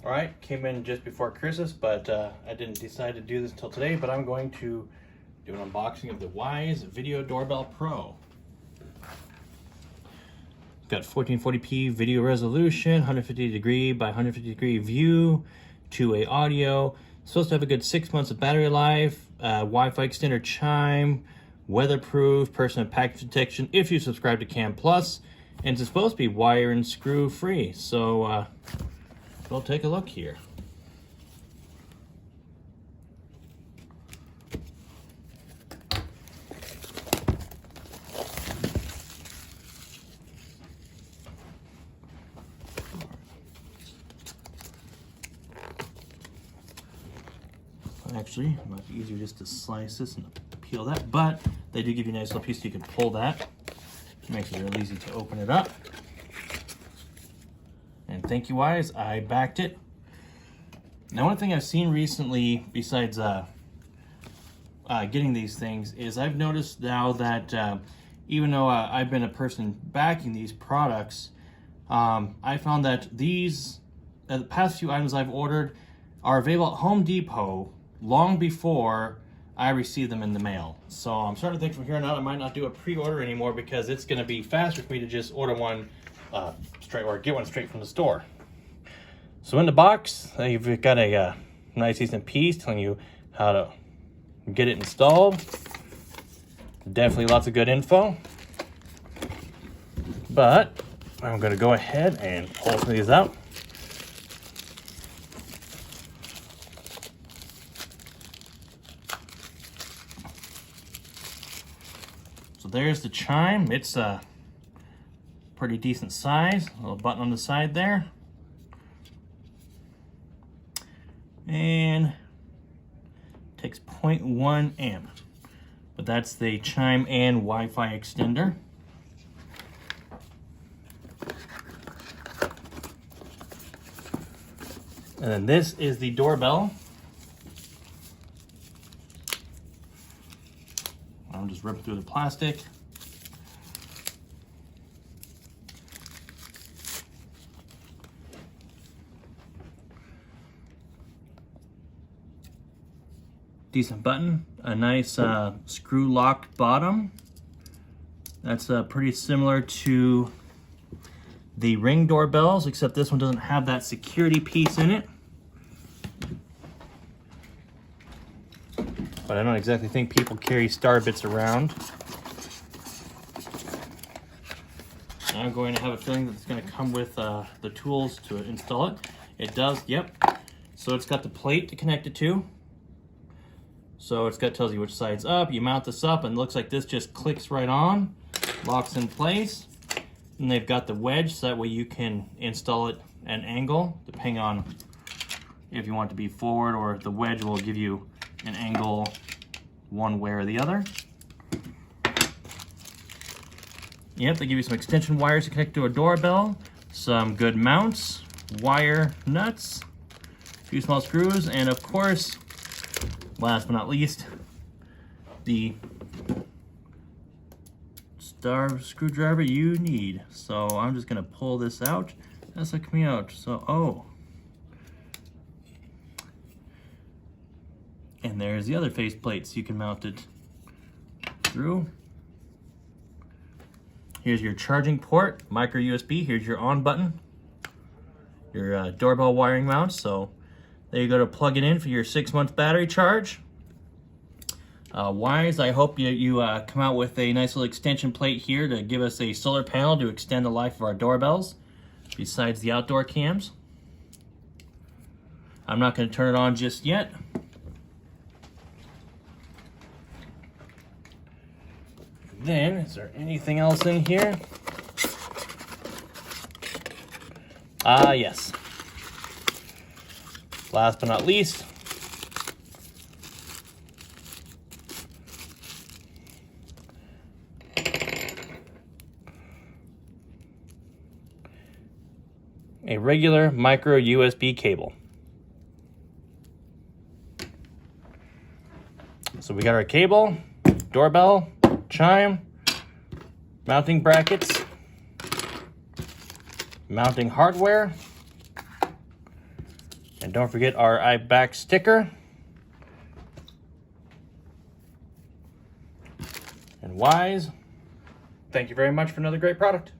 All right, came in just before Christmas, but I didn't decide to do this until today, but I'm going to do an unboxing of the Wyze Video Doorbell Pro. Got 1440p video resolution, 150 degree by 150 degree view, 2-way audio. Supposed to have a good 6 months of battery life, Wi-Fi extender chime, weatherproof, person and package detection if you subscribe to Cam Plus, and it's supposed to be wire and screw free. So we'll take a look here. Actually, it might be easier just to slice this and peel that, but they do give you a nice little piece so you can pull that. It makes it real easy to open it up. And thank you, Wyze, I backed it. Now, one thing I've seen recently, besides getting these things, is I've noticed now that even though I've been a person backing these products, I found that these, the past few items I've ordered are available at Home Depot long before I receive them in the mail. So I'm starting to think from here on out I might not do a pre-order anymore, because it's going to be faster for me to just order one straight, or get one straight from the store. So in the box, you've got a nice decent piece telling you how to get it installed. Definitely lots of good info. But I'm going to go ahead and pull some of these out. So there's the chime. It's a pretty decent size. A little button on the side there. And takes 0.1 amp. But that's the chime and Wi-Fi extender. And then this is the doorbell. I'm just ripping through the plastic. Decent button, a nice screw locked bottom. That's pretty similar to the Ring doorbells, except this one doesn't have that security piece in it. But I don't exactly think people carry star bits around. I'm going to have a feeling that it's going to come with the tools to install it. It does, yep. So it's got the plate to connect it to. So it's got, tells you which side's up. You mount this up and it looks like this just clicks right on, locks in place. And they've got the wedge, so that way you can install it at an angle, depending on if you want it to be forward, or the wedge will give you an angle one way or the other. Yep, they give you some extension wires to connect to a doorbell, some good mounts, wire nuts, a few small screws, and of course, last but not least, the star screwdriver you need. So I'm just gonna pull this out. That's like me out. So, oh. And there's the other face plates. You can mount it through. Here's your charging port, micro USB. Here's your on button, your doorbell wiring mount. So there you go to plug it in for your 6-month battery charge. Wyze, I hope you come out with a nice little extension plate here to give us a solar panel to extend the life of our doorbells, besides the outdoor cams. I'm not going to turn it on just yet. Then, is there anything else in here? Yes. Last but not least, a regular micro USB cable. So we got our cable, doorbell, chime, mounting brackets, mounting hardware, And don't forget our iBack sticker. And Wyze, thank you very much for another great product.